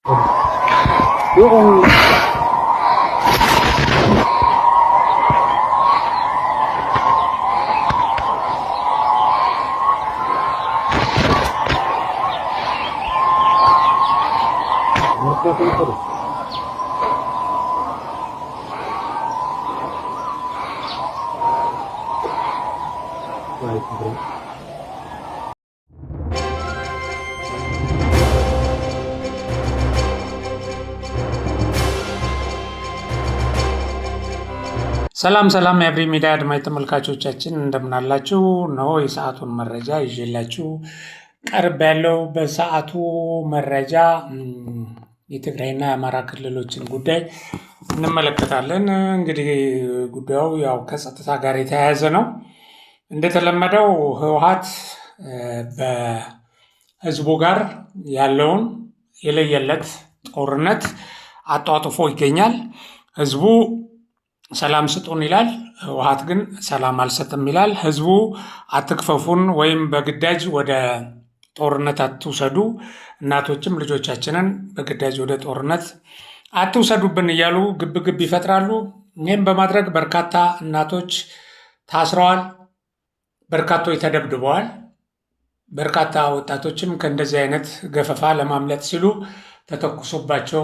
Yung ሰላም ሰላም የአብሪ ሚዲያ አድማጭ ተመልካቾቻችን እንደምን አላችሁ? ነው የሰዓቱን መረጃ ይዤላችሁ ቀርብ ያለው። በሰዓቱ መረጃ የትግራይና የአማራ ክልሎችን ጉዳይ እንመለከታለን። እንግዲህ ጉዳዩ ያው ከጸጥታ ጋር የተያያዘ ነው። እንደተለመደው ህወሓት በህዝቡ ጋር ያለውን የለየለት ጦርነት አጧጥፎ ይገኛል። ህዝቡ ሰላም ስጡን ይላል፣ ህወሓት ግን ሰላም አልሰጥም ይላል። ህዝቡ አትክፈፉን ወይም በግዳጅ ወደ ጦርነት አትውሰዱ፣ እናቶችም ልጆቻችንን በግዳጅ ወደ ጦርነት አትውሰዱብን እያሉ ግብግብ ይፈጥራሉ። ይህም በማድረግ በርካታ እናቶች ታስረዋል፣ በርካቶች ተደብድበዋል። በርካታ ወጣቶችም ከእንደዚህ አይነት ገፈፋ ለማምለጥ ሲሉ ተተኩሶባቸው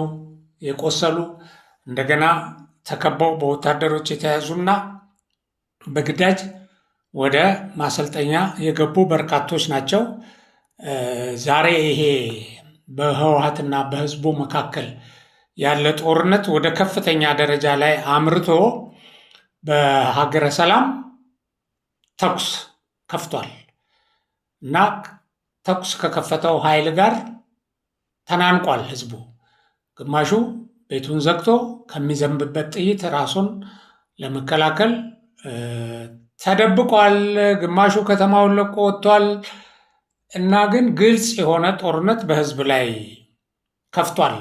የቆሰሉ እንደገና ተከበው በወታደሮች የተያዙና በግዳጅ ወደ ማሰልጠኛ የገቡ በርካቶች ናቸው። ዛሬ ይሄ በህወሓትና በህዝቡ መካከል ያለ ጦርነት ወደ ከፍተኛ ደረጃ ላይ አምርቶ በሀገረ ሰላም ተኩስ ከፍቷል እና ተኩስ ከከፈተው ኃይል ጋር ተናንቋል። ህዝቡ ግማሹ ቤቱን ዘግቶ ከሚዘንብበት ጥይት ራሱን ለመከላከል ተደብቋል። ግማሹ ከተማውን ለቆ ወጥቷል እና ግን ግልጽ የሆነ ጦርነት በህዝብ ላይ ከፍቷል።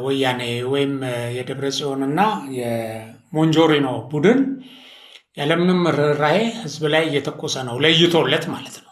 ወያኔ ወይም የደብረ ጽዮንና የሞንጆሪኖ ቡድን ያለምንም ርኅራኄ ህዝብ ላይ እየተኮሰ ነው፣ ለይቶለት ማለት ነው።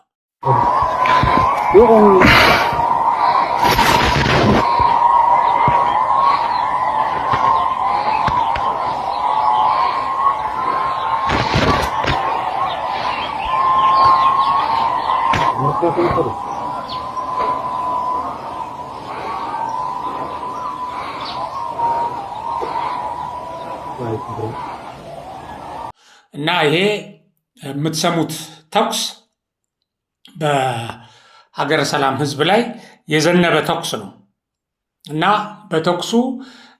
እና ይሄ የምትሰሙት ተኩስ በሀገረ ሰላም ህዝብ ላይ የዘነበ ተኩስ ነው እና በተኩሱ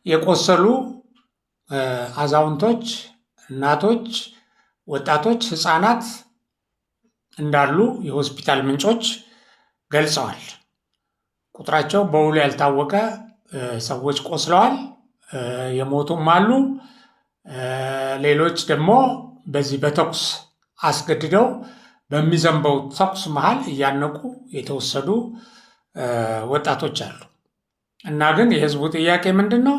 የቆሰሉ አዛውንቶች፣ እናቶች፣ ወጣቶች፣ ህፃናት እንዳሉ የሆስፒታል ምንጮች ገልጸዋል። ቁጥራቸው በውሉ ያልታወቀ ሰዎች ቆስለዋል፣ የሞቱም አሉ። ሌሎች ደግሞ በዚህ በተኩስ አስገድደው በሚዘንበው ተኩስ መሃል እያነቁ የተወሰዱ ወጣቶች አሉ እና ግን የህዝቡ ጥያቄ ምንድን ነው?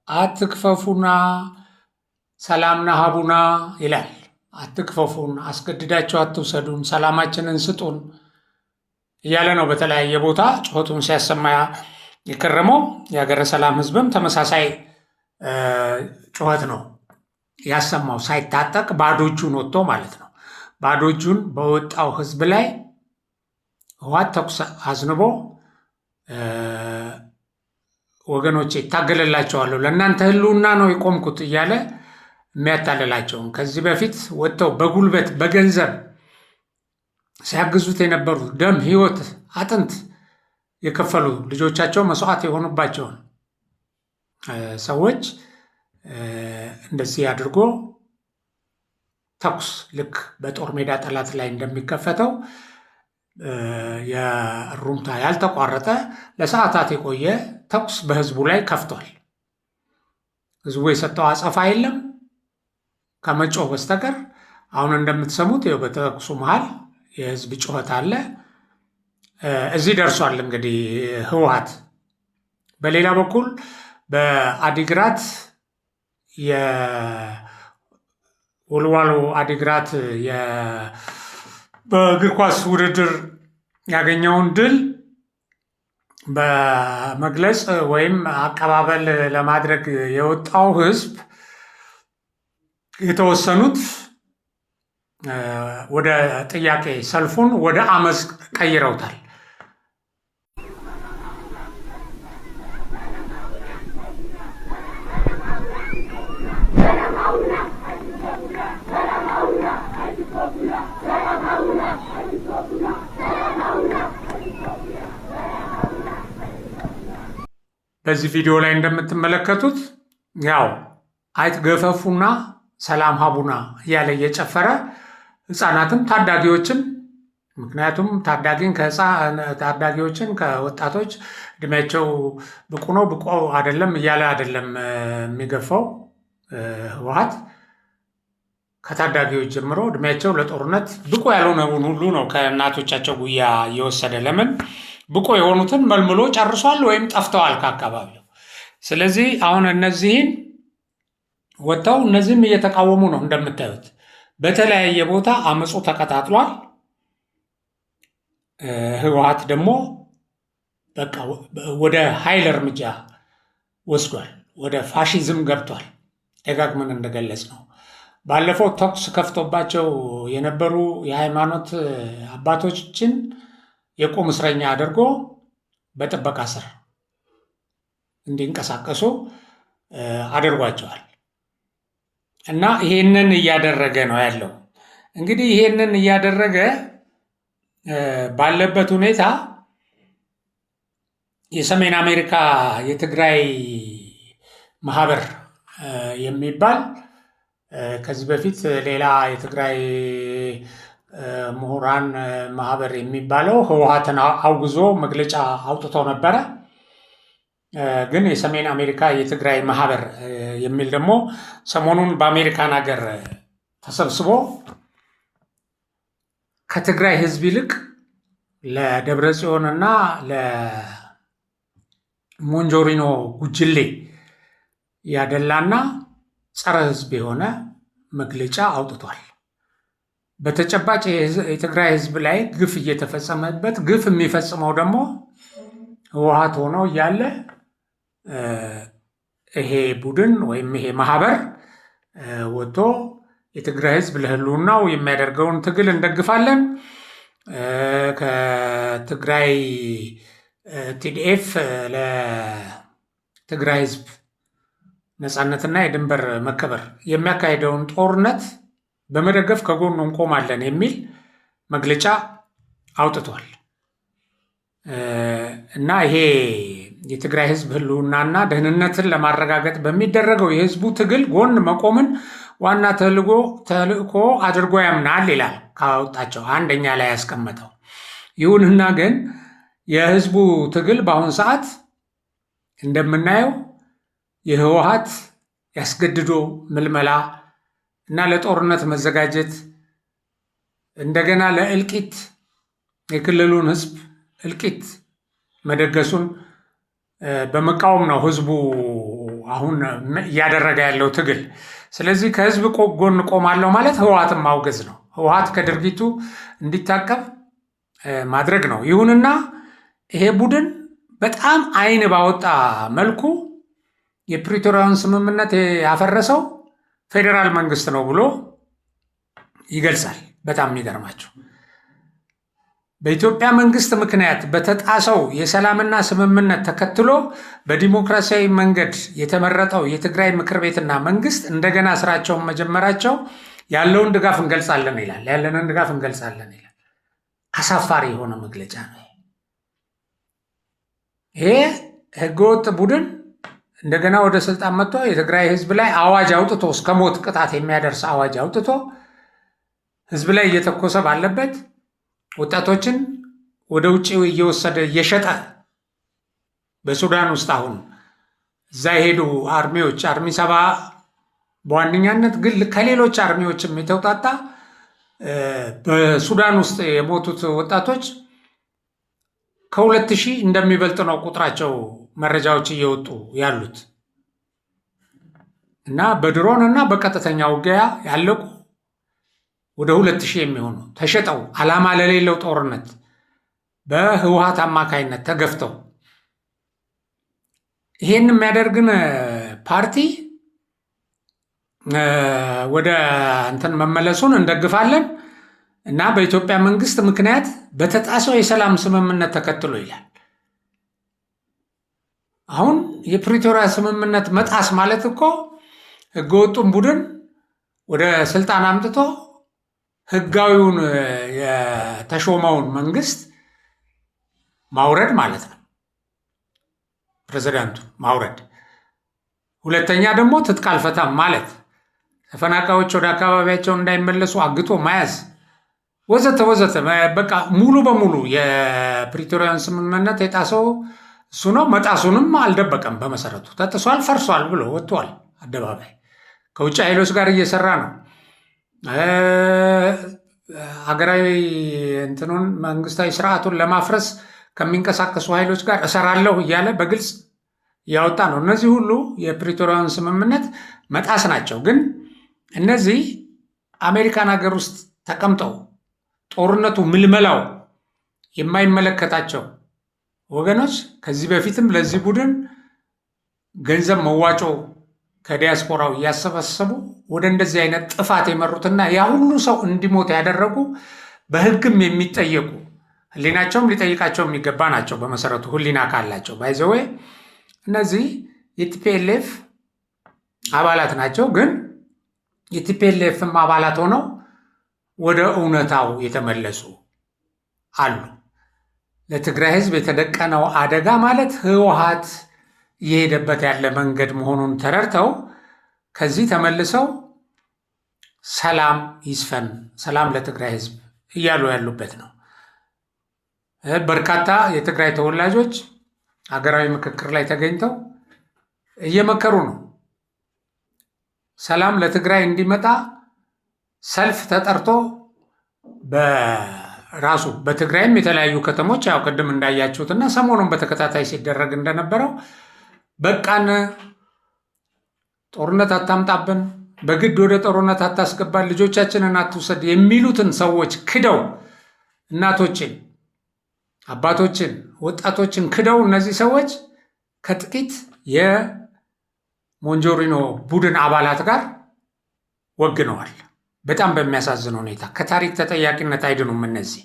አትክፈፉና ሰላምና ሀቡና ይላል። አትክፈፉን፣ አስገድዳቸው አትውሰዱን፣ ሰላማችንን ስጡን እያለ ነው በተለያየ ቦታ ጩኸቱን ሲያሰማ የከረመው። የሀገረ ሰላም ህዝብም ተመሳሳይ ጩኸት ነው ያሰማው። ሳይታጠቅ ባዶ እጁን ወጥቶ ማለት ነው። ባዶ እጁን በወጣው ህዝብ ላይ ህወሓት ተኩስ አዝንቦ ወገኖቼ ይታገለላቸዋለሁ፣ ለእናንተ ህልውና ነው የቆምኩት እያለ የሚያታልላቸውን ከዚህ በፊት ወጥተው በጉልበት በገንዘብ ሲያግዙት የነበሩ ደም፣ ህይወት፣ አጥንት የከፈሉ ልጆቻቸው መስዋዕት የሆኑባቸውን ሰዎች እንደዚህ አድርጎ ተኩስ ልክ በጦር ሜዳ ጠላት ላይ እንደሚከፈተው የሩምታ ያልተቋረጠ ለሰዓታት የቆየ ተኩስ በህዝቡ ላይ ከፍቷል። ህዝቡ የሰጠው አጸፋ የለም ከመጮህ በስተቀር። አሁን እንደምትሰሙት ይኸው በተኩሱ መሃል የህዝብ ጩኸት አለ። እዚህ ደርሷል እንግዲህ ህወሓት። በሌላ በኩል በአዲግራት የወልዋሎ አዲግራት በእግር ኳስ ውድድር ያገኘውን ድል በመግለጽ ወይም አቀባበል ለማድረግ የወጣው ህዝብ የተወሰኑት ወደ ጥያቄ ሰልፉን ወደ አመፅ ቀይረውታል። በዚህ ቪዲዮ ላይ እንደምትመለከቱት ያው አይት ገፈፉና ሰላም ሀቡና እያለ እየጨፈረ ህፃናትም ታዳጊዎችም ምክንያቱም ታዳጊዎችን ከወጣቶች እድሜያቸው ብቁ ነው ብቁ አይደለም እያለ አይደለም የሚገፋው ህወሓት ከታዳጊዎች ጀምሮ እድሜያቸው ለጦርነት ብቁ ያልሆነውን ሁሉ ነው ከእናቶቻቸው ጉያ እየወሰደ ለምን ብቁ የሆኑትን መልምሎ ጨርሷል ወይም ጠፍተዋል ከአካባቢው። ስለዚህ አሁን እነዚህን ወጥተው እነዚህም እየተቃወሙ ነው። እንደምታዩት በተለያየ ቦታ አመፁ ተቀጣጥሏል። ህወሓት ደግሞ በቃ ወደ ኃይል እርምጃ ወስዷል፣ ወደ ፋሺዝም ገብቷል። ደጋግመን እንደገለጽ ነው ባለፈው ተኩስ ከፍቶባቸው የነበሩ የሃይማኖት አባቶችን የቁም እስረኛ አድርጎ በጥበቃ ስር እንዲንቀሳቀሱ አድርጓቸዋል። እና ይሄንን እያደረገ ነው ያለው። እንግዲህ ይሄንን እያደረገ ባለበት ሁኔታ የሰሜን አሜሪካ የትግራይ ማህበር የሚባል ከዚህ በፊት ሌላ የትግራይ ምሁራን ማህበር የሚባለው ህወሓትን አውግዞ መግለጫ አውጥቶ ነበረ። ግን የሰሜን አሜሪካ የትግራይ ማህበር የሚል ደግሞ ሰሞኑን በአሜሪካን ሀገር ተሰብስቦ ከትግራይ ህዝብ ይልቅ ለደብረ ጽዮንና ለሞንጆሪኖ ጉጅሌ ያደላና ጸረ ህዝብ የሆነ መግለጫ አውጥቷል። በተጨባጭ የትግራይ ህዝብ ላይ ግፍ እየተፈጸመበት ግፍ የሚፈጽመው ደግሞ ህወሓት ሆኖ እያለ ይሄ ቡድን ወይም ይሄ ማህበር ወጥቶ የትግራይ ህዝብ ለህልውናው የሚያደርገውን ትግል እንደግፋለን፣ ከትግራይ ቲዲኤፍ ለትግራይ ህዝብ ነፃነትና የድንበር መከበር የሚያካሄደውን ጦርነት በመደገፍ ከጎኑ እንቆማለን የሚል መግለጫ አውጥቷል። እና ይሄ የትግራይ ህዝብ ህልውናና ደህንነትን ለማረጋገጥ በሚደረገው የህዝቡ ትግል ጎን መቆምን ዋና ተልዕኮ አድርጎ ያምናል ይላል ካወጣቸው አንደኛ ላይ ያስቀመጠው። ይሁንና ግን የህዝቡ ትግል በአሁኑ ሰዓት እንደምናየው የህወሓት ያስገድዶ ምልመላ እና ለጦርነት መዘጋጀት እንደገና ለእልቂት የክልሉን ህዝብ እልቂት መደገሱን በመቃወም ነው ህዝቡ አሁን እያደረገ ያለው ትግል። ስለዚህ ከህዝብ ጎን ቆማለሁ ማለት ህወሓትን ማውገዝ ነው። ህወሓት ከድርጊቱ እንዲታቀብ ማድረግ ነው። ይሁንና ይሄ ቡድን በጣም አይን ባወጣ መልኩ የፕሪቶሪያውን ስምምነት ያፈረሰው ፌዴራል መንግስት ነው ብሎ ይገልጻል። በጣም የሚገርማቸው በኢትዮጵያ መንግስት ምክንያት በተጣሰው የሰላምና ስምምነት ተከትሎ በዲሞክራሲያዊ መንገድ የተመረጠው የትግራይ ምክር ቤትና መንግስት እንደገና ስራቸውን መጀመራቸው ያለውን ድጋፍ እንገልጻለን ይላል። ያለንን ድጋፍ እንገልጻለን ይላል። አሳፋሪ የሆነ መግለጫ ነው። ይሄ ህገወጥ ቡድን እንደገና ወደ ስልጣን መጥቶ የትግራይ ህዝብ ላይ አዋጅ አውጥቶ እስከ ሞት ቅጣት የሚያደርስ አዋጅ አውጥቶ ህዝብ ላይ እየተኮሰ ባለበት ወጣቶችን ወደ ውጭ እየወሰደ እየሸጠ በሱዳን ውስጥ አሁን እዛ የሄዱ አርሚዎች አርሚ ሰባ በዋነኛነት ግን ከሌሎች አርሚዎችም የተውጣጣ በሱዳን ውስጥ የሞቱት ወጣቶች ከ2000 እንደሚበልጥ ነው ቁጥራቸው መረጃዎች እየወጡ ያሉት እና በድሮን እና በቀጥተኛ ውጊያ ያለቁ ወደ 2000 የሚሆኑ ተሸጠው ዓላማ ለሌለው ጦርነት በህወሓት አማካይነት ተገፍተው ይሄን የሚያደርግን ፓርቲ ወደ እንትን መመለሱን እንደግፋለን እና በኢትዮጵያ መንግስት ምክንያት በተጣሰው የሰላም ስምምነት ተከትሎ ይላል። አሁን የፕሪቶሪያ ስምምነት መጣስ ማለት እኮ ህገወጡን ቡድን ወደ ስልጣን አምጥቶ ህጋዊውን የተሾመውን መንግስት ማውረድ ማለት ነው። ፕሬዝዳንቱ ማውረድ። ሁለተኛ ደግሞ ትጥቅ አልፈታም ማለት፣ ተፈናቃዮች ወደ አካባቢያቸው እንዳይመለሱ አግቶ መያዝ ወዘተ ወዘተ። በቃ ሙሉ በሙሉ የፕሪቶሪያን ስምምነት የጣሰው እሱ ነው። መጣሱንም አልደበቀም። በመሰረቱ ተጥሷል፣ ፈርሷል ብሎ ወጥቷል አደባባይ። ከውጭ ኃይሎች ጋር እየሰራ ነው። ሀገራዊ እንትኑን መንግስታዊ ስርዓቱን ለማፍረስ ከሚንቀሳቀሱ ኃይሎች ጋር እሰራለሁ እያለ በግልጽ እያወጣ ነው። እነዚህ ሁሉ የፕሪቶሪያን ስምምነት መጣስ ናቸው። ግን እነዚህ አሜሪካን ሀገር ውስጥ ተቀምጠው ጦርነቱ ምልመላው የማይመለከታቸው ወገኖች ከዚህ በፊትም ለዚህ ቡድን ገንዘብ መዋጮ ከዲያስፖራው እያሰባሰቡ ወደ እንደዚህ አይነት ጥፋት የመሩትና ያ ሁሉ ሰው እንዲሞት ያደረጉ በህግም የሚጠየቁ ህሊናቸውም ሊጠይቃቸው የሚገባ ናቸው። በመሰረቱ ህሊና ካላቸው ባይዘዌ እነዚህ የቲፒኤልኤፍ አባላት ናቸው። ግን የቲፒኤልኤፍም አባላት ሆነው ወደ እውነታው የተመለሱ አሉ። ለትግራይ ህዝብ የተደቀነው አደጋ ማለት ህወሓት እየሄደበት ያለ መንገድ መሆኑን ተረድተው ከዚህ ተመልሰው ሰላም ይስፈን፣ ሰላም ለትግራይ ህዝብ እያሉ ያሉበት ነው። በርካታ የትግራይ ተወላጆች ሀገራዊ ምክክር ላይ ተገኝተው እየመከሩ ነው። ሰላም ለትግራይ እንዲመጣ ሰልፍ ተጠርቶ በራሱ በትግራይም የተለያዩ ከተሞች ያው ቅድም እንዳያችሁትና ሰሞኑን በተከታታይ ሲደረግ እንደነበረው በቃን፣ ጦርነት አታምጣብን፣ በግድ ወደ ጦርነት አታስገባን፣ ልጆቻችንን አትውሰድ የሚሉትን ሰዎች ክደው እናቶችን፣ አባቶችን፣ ወጣቶችን ክደው እነዚህ ሰዎች ከጥቂት የሞንጆሪኖ ቡድን አባላት ጋር ወግነዋል። በጣም በሚያሳዝን ሁኔታ ከታሪክ ተጠያቂነት አይድኑም እነዚህ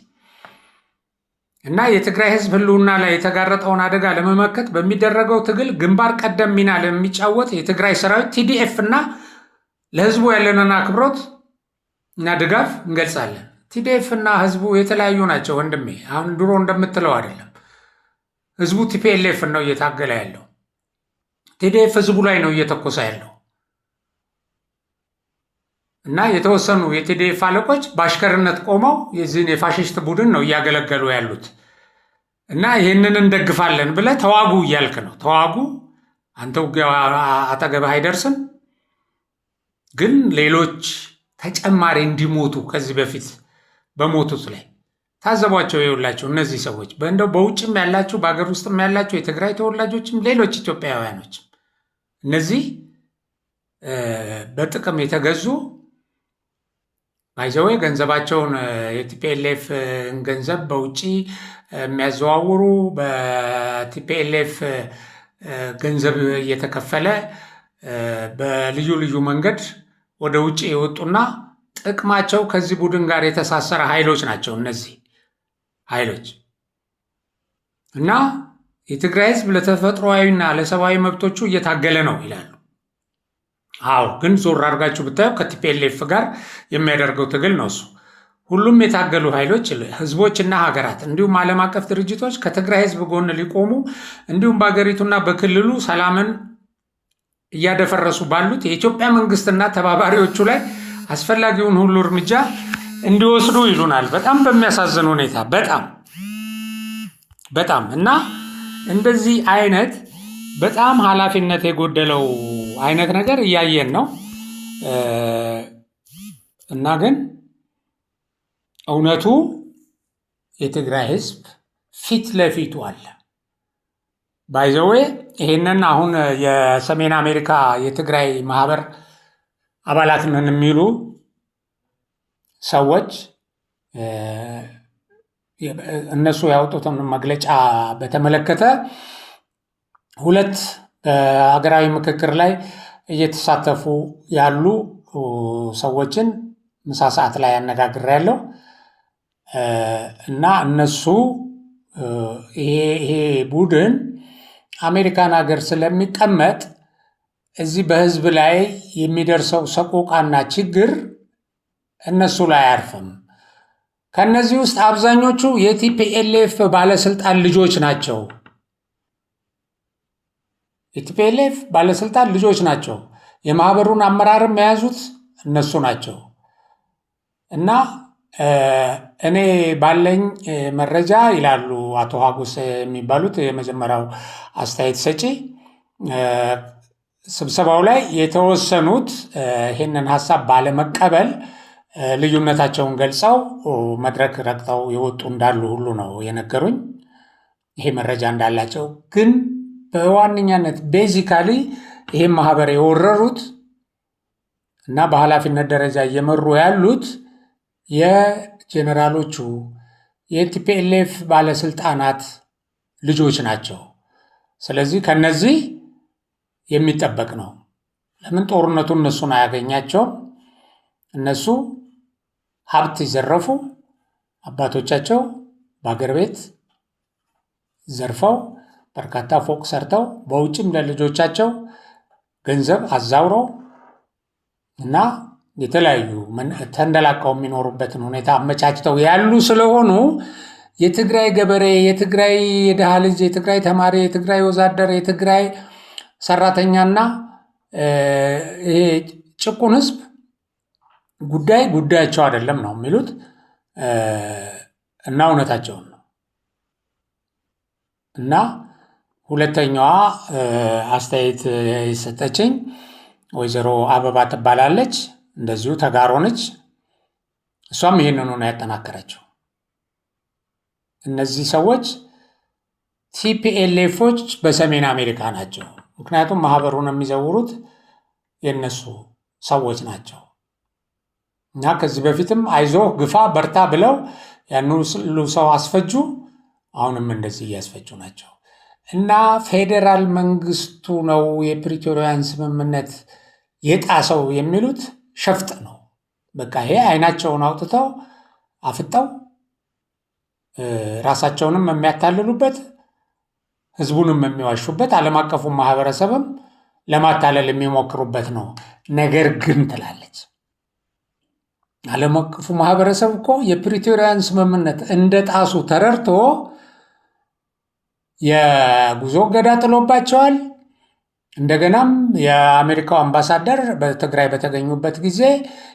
እና የትግራይ ህዝብ ህልውና ላይ የተጋረጠውን አደጋ ለመመከት በሚደረገው ትግል ግንባር ቀደም ሚና ለሚጫወት የትግራይ ሰራዊት ቲዲኤፍ እና ለህዝቡ ያለንን አክብሮት እና ድጋፍ እንገልጻለን። ቲዲኤፍ እና ህዝቡ የተለያዩ ናቸው ወንድሜ። አሁን ድሮ እንደምትለው አይደለም። ህዝቡ ቲፒኤልኤፍ ነው እየታገለ ያለው። ቲዲኤፍ ህዝቡ ላይ ነው እየተኮሰ ያለው እና የተወሰኑ የቲዲኤፍ አለቆች በአሽከርነት ቆመው የዚህን የፋሽስት ቡድን ነው እያገለገሉ ያሉት እና ይህንን እንደግፋለን ብለህ ተዋጉ እያልክ ነው። ተዋጉ፣ አንተ ውጊያ አጠገብህ አይደርስም። ግን ሌሎች ተጨማሪ እንዲሞቱ ከዚህ በፊት በሞቱት ላይ ታዘቧቸው። ይውላቸው እነዚህ ሰዎች በእንደው በውጭም ያላችሁ በሀገር ውስጥም ያላችሁ የትግራይ ተወላጆችም ሌሎች ኢትዮጵያውያኖችም እነዚህ በጥቅም የተገዙ ባይዘዌ ገንዘባቸውን የቲፒኤልኤፍ ገንዘብ በውጭ የሚያዘዋውሩ በቲፒኤልኤፍ ገንዘብ እየተከፈለ በልዩ ልዩ መንገድ ወደ ውጭ የወጡና ጥቅማቸው ከዚህ ቡድን ጋር የተሳሰረ ኃይሎች ናቸው። እነዚህ ኃይሎች እና የትግራይ ህዝብ ለተፈጥሮአዊና ለሰብአዊ መብቶቹ እየታገለ ነው ይላሉ። አዎ፣ ግን ዞር አድርጋችሁ ብታዩ ከቲፒኤልኤፍ ጋር የሚያደርገው ትግል ነው እሱ። ሁሉም የታገሉ ኃይሎች፣ ህዝቦችና ሀገራት እንዲሁም ዓለም አቀፍ ድርጅቶች ከትግራይ ህዝብ ጎን ሊቆሙ እንዲሁም በሀገሪቱና በክልሉ ሰላምን እያደፈረሱ ባሉት የኢትዮጵያ መንግስትና ተባባሪዎቹ ላይ አስፈላጊውን ሁሉ እርምጃ እንዲወስዱ ይሉናል። በጣም በሚያሳዝን ሁኔታ በጣም እና እንደዚህ አይነት በጣም ኃላፊነት የጎደለው አይነት ነገር እያየን ነው እና ግን እውነቱ የትግራይ ህዝብ ፊት ለፊቱ አለ። ባይዘዌ ይሄንን አሁን የሰሜን አሜሪካ የትግራይ ማህበር አባላት ነን የሚሉ ሰዎች እነሱ ያወጡትን መግለጫ በተመለከተ ሁለት በሀገራዊ ምክክር ላይ እየተሳተፉ ያሉ ሰዎችን ምሳ ሰዓት ላይ ያነጋግሬያለሁ እና እነሱ ይሄ ቡድን አሜሪካን ሀገር ስለሚቀመጥ እዚህ በህዝብ ላይ የሚደርሰው ሰቆቃና ችግር እነሱ ላይ አያርፍም። ከነዚህ ውስጥ አብዛኞቹ የቲፒኤልኤፍ ባለስልጣን ልጆች ናቸው። የቲፒኤልኤፍ ባለስልጣን ልጆች ናቸው። የማህበሩን አመራርም የያዙት እነሱ ናቸው እና እኔ ባለኝ መረጃ ይላሉ አቶ ሀጎስ የሚባሉት የመጀመሪያው አስተያየት ሰጪ፣ ስብሰባው ላይ የተወሰኑት ይህንን ሀሳብ ባለመቀበል ልዩነታቸውን ገልጸው መድረክ ረግጠው የወጡ እንዳሉ ሁሉ ነው የነገሩኝ። ይሄ መረጃ እንዳላቸው ግን በዋነኛነት ቤዚካሊ ይህም ማህበር የወረሩት እና በኃላፊነት ደረጃ እየመሩ ያሉት የጄኔራሎቹ የቲፒኤልኤፍ ባለስልጣናት ልጆች ናቸው። ስለዚህ ከነዚህ የሚጠበቅ ነው። ለምን ጦርነቱ እነሱን አያገኛቸውም? እነሱ ሀብት ይዘረፉ፣ አባቶቻቸው በአገር ቤት ዘርፈው በርካታ ፎቅ ሰርተው በውጭም ለልጆቻቸው ገንዘብ አዛውረው እና የተለያዩ ተንደላቀው የሚኖሩበትን ሁኔታ አመቻችተው ያሉ ስለሆኑ የትግራይ ገበሬ፣ የትግራይ የድሃ ልጅ፣ የትግራይ ተማሪ፣ የትግራይ ወዛደር፣ የትግራይ ሰራተኛና ይሄ ጭቁን ህዝብ ጉዳያቸው አይደለም ነው የሚሉት እና እውነታቸውን ነው። እና ሁለተኛዋ አስተያየት የሰጠችኝ ወይዘሮ አበባ ትባላለች። እንደዚሁ ተጋሮ ነች። እሷም ይህንኑ ነው ያጠናከረችው። እነዚህ ሰዎች ቲፒኤልኤፎች በሰሜን አሜሪካ ናቸው። ምክንያቱም ማህበሩን የሚዘውሩት የነሱ ሰዎች ናቸው እና ከዚህ በፊትም አይዞህ ግፋ በርታ ብለው ያን ሁሉ ሰው አስፈጁ። አሁንም እንደዚህ እያስፈጁ ናቸው እና ፌዴራል መንግስቱ ነው የፕሪቶሪያን ስምምነት የጣሰው የሚሉት ሸፍጥ ነው። በቃ ይሄ አይናቸውን አውጥተው አፍጠው ራሳቸውንም የሚያታልሉበት ህዝቡንም የሚዋሹበት ዓለም አቀፉ ማህበረሰብም ለማታለል የሚሞክሩበት ነው። ነገር ግን ትላለች ዓለም አቀፉ ማህበረሰብ እኮ የፕሪቶሪያን ስምምነት እንደ ጣሱ ተረድቶ የጉዞ እገዳ ጥሎባቸዋል። እንደገናም የአሜሪካው አምባሳደር በትግራይ በተገኙበት ጊዜ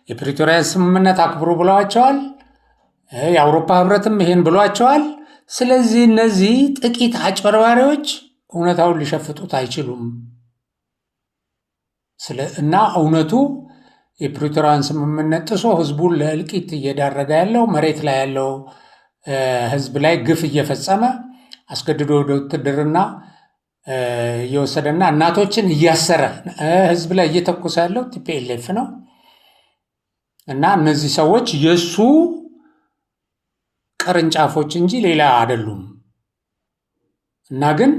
የፕሪቶሪያን ስምምነት አክብሩ ብለዋቸዋል። የአውሮፓ ህብረትም ይሄን ብሏቸዋል። ስለዚህ እነዚህ ጥቂት አጭበርባሪዎች እውነታውን ሊሸፍጡት አይችሉም እና እውነቱ የፕሪቶሪያን ስምምነት ጥሶ ህዝቡን ለእልቂት እየዳረገ ያለው መሬት ላይ ያለው ህዝብ ላይ ግፍ እየፈጸመ አስገድዶ ወደ ውትድርና እየወሰደና እናቶችን እያሰረ ህዝብ ላይ እየተኮሰ ያለው ቲፒኤልኤፍ ነው እና እነዚህ ሰዎች የሱ ቅርንጫፎች እንጂ ሌላ አይደሉም እና ግን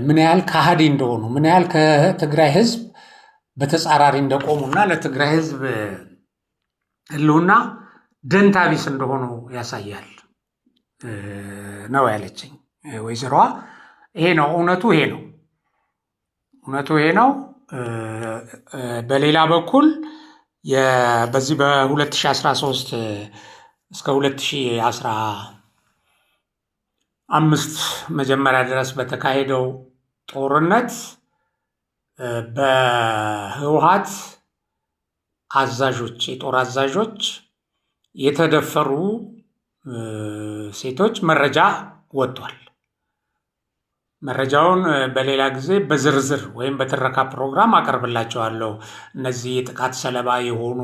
ምን ያህል ከሃዲ እንደሆኑ ምን ያህል ከትግራይ ህዝብ በተጻራሪ እንደቆሙና ለትግራይ ህዝብ ህልውና ደንታቢስ እንደሆኑ ያሳያል ነው ያለችኝ ወይዘሮዋ። ይሄ ነው እውነቱ፣ ይሄ ነው እውነቱ፣ ይሄ ነው። በሌላ በኩል በዚህ በ2013 እስከ 2015 መጀመሪያ ድረስ በተካሄደው ጦርነት በህወሓት አዛዦች የጦር አዛዦች የተደፈሩ ሴቶች መረጃ ወጥቷል። መረጃውን በሌላ ጊዜ በዝርዝር ወይም በትረካ ፕሮግራም አቀርብላቸዋለሁ። እነዚህ የጥቃት ሰለባ የሆኑ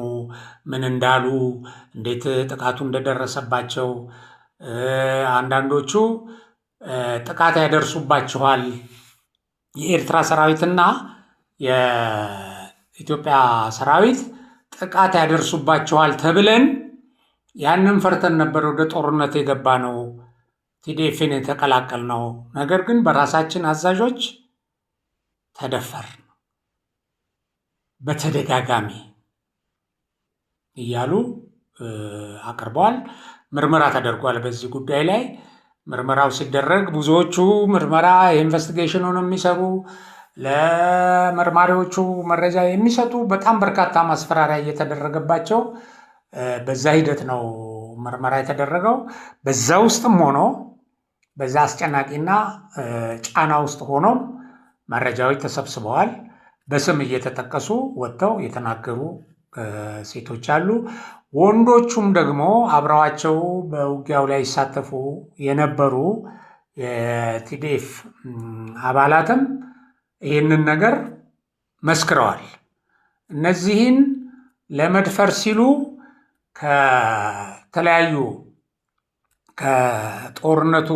ምን እንዳሉ፣ እንዴት ጥቃቱ እንደደረሰባቸው፣ አንዳንዶቹ ጥቃት ያደርሱባችኋል የኤርትራ ሰራዊትና የኢትዮጵያ ሰራዊት ጥቃት ያደርሱባችኋል ተብለን ያንን ፈርተን ነበር ወደ ጦርነት የገባ ነው ቲዲኤፍን የተቀላቀል ነው። ነገር ግን በራሳችን አዛዦች ተደፈር በተደጋጋሚ እያሉ አቅርበዋል። ምርመራ ተደርጓል በዚህ ጉዳይ ላይ። ምርመራው ሲደረግ ብዙዎቹ ምርመራ ኢንቨስቲጌሽኑን የሚሰሩ ለመርማሪዎቹ መረጃ የሚሰጡ በጣም በርካታ ማስፈራሪያ እየተደረገባቸው በዛ ሂደት ነው ምርመራ የተደረገው። በዛ ውስጥም ሆኖ በዛ አስጨናቂና ጫና ውስጥ ሆኖም መረጃዎች ተሰብስበዋል። በስም እየተጠቀሱ ወጥተው የተናገሩ ሴቶች አሉ። ወንዶቹም ደግሞ አብረዋቸው በውጊያው ላይ ይሳተፉ የነበሩ የቲዲኤፍ አባላትም ይህንን ነገር መስክረዋል። እነዚህን ለመድፈር ሲሉ ከተለያዩ ከጦርነቱ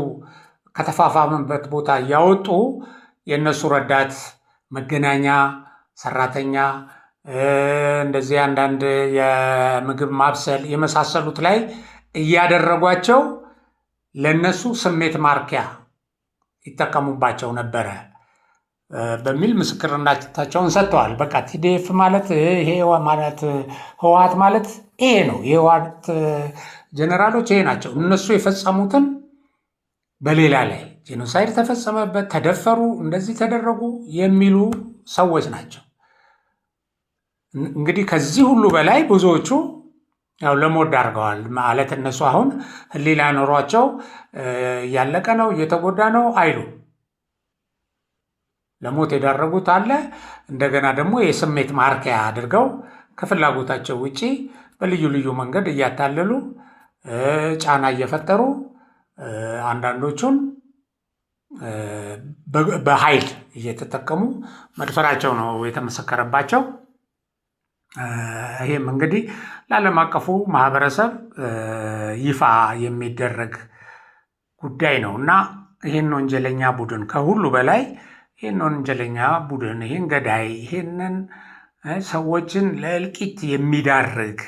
ከተፋፋመበት ቦታ እያወጡ የእነሱ ረዳት መገናኛ ሰራተኛ እንደዚህ አንዳንድ የምግብ ማብሰል የመሳሰሉት ላይ እያደረጓቸው ለነሱ ስሜት ማርኪያ ይጠቀሙባቸው ነበረ በሚል ምስክርነታቸውን ሰጥተዋል። በቃ ቲዲኤፍ ማለት ይሄ ማለት ህወሓት ማለት ይሄ ነው። የህወሓት ጀነራሎች ይሄ ናቸው። እነሱ የፈጸሙትን በሌላ ላይ ጄኖሳይድ ተፈጸመበት፣ ተደፈሩ፣ እንደዚህ ተደረጉ የሚሉ ሰዎች ናቸው። እንግዲህ ከዚህ ሁሉ በላይ ብዙዎቹ ያው ለሞት ዳርገዋል ማለት እነሱ አሁን ህሊና ኖሯቸው እያለቀ ነው እየተጎዳ ነው አይሉ ለሞት የዳረጉት አለ። እንደገና ደግሞ የስሜት ማርኪያ አድርገው ከፍላጎታቸው ውጪ በልዩ ልዩ መንገድ እያታለሉ ጫና እየፈጠሩ አንዳንዶቹን በኃይል እየተጠቀሙ መድፈራቸው ነው የተመሰከረባቸው። ይህም እንግዲህ ለዓለም አቀፉ ማህበረሰብ ይፋ የሚደረግ ጉዳይ ነው እና ይህን ወንጀለኛ ቡድን ከሁሉ በላይ ይህን ወንጀለኛ ቡድን ይህን ገዳይ ይህንን ሰዎችን ለእልቂት የሚዳርግ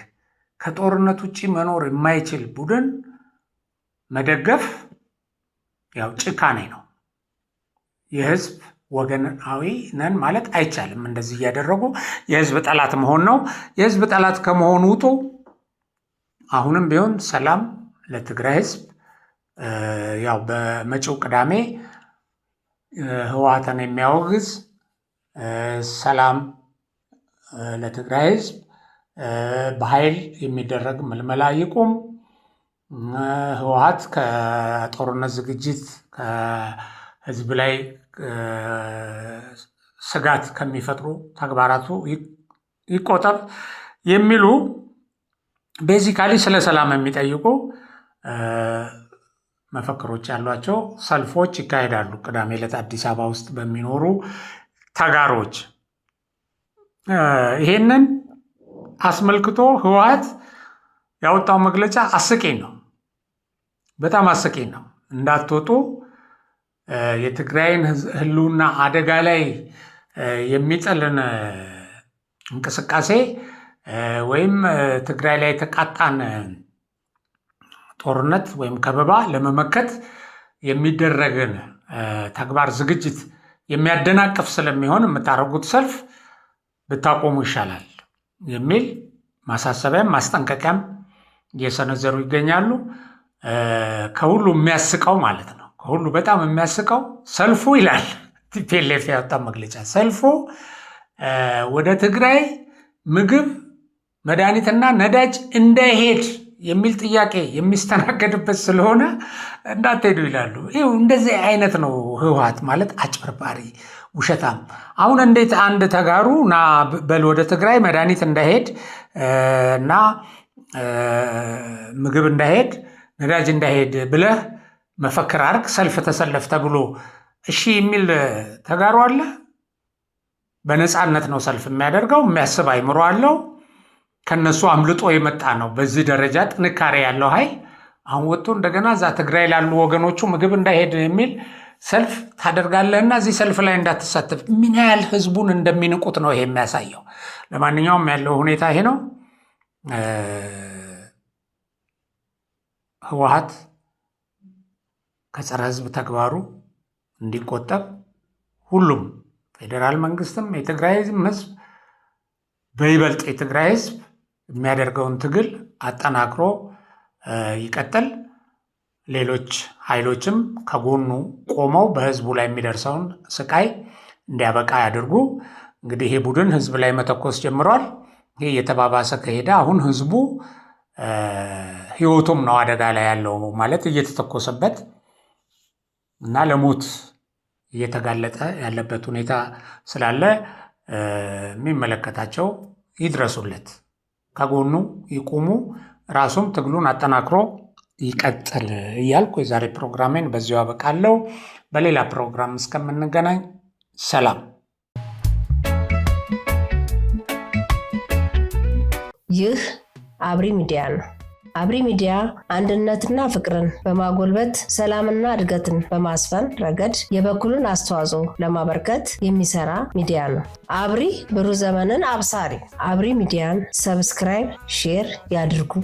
ከጦርነት ውጭ መኖር የማይችል ቡድን መደገፍ ያው ጭካኔ ነው። የህዝብ ወገናዊ ነን ማለት አይቻልም። እንደዚህ እያደረጉ የህዝብ ጠላት መሆን ነው። የህዝብ ጠላት ከመሆኑ ውጡ። አሁንም ቢሆን ሰላም ለትግራይ ህዝብ። ያው በመጪው ቅዳሜ ህወሓትን የሚያወግዝ ሰላም ለትግራይ ህዝብ፣ በኃይል የሚደረግ ምልመላ ይቁም፣ ህወሓት ከጦርነት ዝግጅት ከህዝብ ላይ ስጋት ከሚፈጥሩ ተግባራቱ ይቆጠብ የሚሉ ቤዚካሊ ስለ ሰላም የሚጠይቁ መፈክሮች ያሏቸው ሰልፎች ይካሄዳሉ። ቅዳሜ ዕለት አዲስ አበባ ውስጥ በሚኖሩ ተጋሮች ይሄንን አስመልክቶ ህወሓት ያወጣው መግለጫ አስቂኝ ነው፣ በጣም አስቂኝ ነው። እንዳትወጡ የትግራይን ህልውና አደጋ ላይ የሚጥልን እንቅስቃሴ ወይም ትግራይ ላይ የተቃጣን ጦርነት ወይም ከበባ ለመመከት የሚደረግን ተግባር ዝግጅት የሚያደናቅፍ ስለሚሆን የምታደርጉት ሰልፍ ብታቆሙ ይሻላል የሚል ማሳሰቢያም ማስጠንቀቂያም እየሰነዘሩ ይገኛሉ። ከሁሉ የሚያስቀው ማለት ነው፣ ከሁሉ በጣም የሚያስቀው ሰልፉ ይላል ቲፒኤልኤፍ ያወጣው መግለጫ፣ ሰልፉ ወደ ትግራይ ምግብ መድኃኒትና ነዳጅ እንዳይሄድ የሚል ጥያቄ የሚስተናገድበት ስለሆነ እንዳትሄዱ ይላሉ። ይኸው እንደዚህ አይነት ነው ህወሓት ማለት፣ አጭበርባሪ ውሸታም። አሁን እንዴት አንድ ተጋሩ ና በል ወደ ትግራይ መድኃኒት እንዳይሄድ እና ምግብ እንዳይሄድ ነዳጅ እንዳይሄድ ብለህ መፈክር አርግ፣ ሰልፍ ተሰለፍ ተብሎ እሺ የሚል ተጋሩ አለ? በነፃነት ነው ሰልፍ የሚያደርገው። የሚያስብ አይምሮ አለው። ከነሱ አምልጦ የመጣ ነው። በዚህ ደረጃ ጥንካሬ ያለው ኃይል አሁን ወጥቶ እንደገና እዛ ትግራይ ላሉ ወገኖቹ ምግብ እንዳይሄድ የሚል ሰልፍ ታደርጋለህና እዚህ ሰልፍ ላይ እንዳትሳተፍ። ምን ያህል ህዝቡን እንደሚንቁት ነው ይሄ የሚያሳየው። ለማንኛውም ያለው ሁኔታ ይሄ ነው። ህወሓት ከጸረ ህዝብ ተግባሩ እንዲቆጠብ ሁሉም ፌዴራል መንግስትም የትግራይ ህዝብ በይበልጥ የትግራይ ህዝብ የሚያደርገውን ትግል አጠናክሮ ይቀጥል። ሌሎች ኃይሎችም ከጎኑ ቆመው በህዝቡ ላይ የሚደርሰውን ስቃይ እንዲያበቃ ያድርጉ። እንግዲህ ይሄ ቡድን ህዝብ ላይ መተኮስ ጀምሯል። ይሄ እየተባባሰ ከሄደ አሁን ህዝቡ ህይወቱም ነው አደጋ ላይ ያለው ማለት እየተተኮሰበት እና ለሞት እየተጋለጠ ያለበት ሁኔታ ስላለ የሚመለከታቸው ይድረሱለት፣ ከጎኑ ይቁሙ፣ ራሱም ትግሉን አጠናክሮ ይቀጥል እያልኩ የዛሬ ፕሮግራሜን በዚሁ አበቃለሁ። በሌላ ፕሮግራም እስከምንገናኝ ሰላም። ይህ አብሪ ሚዲያ ነው። አብሪ ሚዲያ አንድነትና ፍቅርን በማጎልበት ሰላምና እድገትን በማስፈን ረገድ የበኩሉን አስተዋጽኦ ለማበርከት የሚሰራ ሚዲያ ነው። አብሪ ብሩህ ዘመንን አብሳሪ። አብሪ ሚዲያን ሰብስክራይብ፣ ሼር ያድርጉ።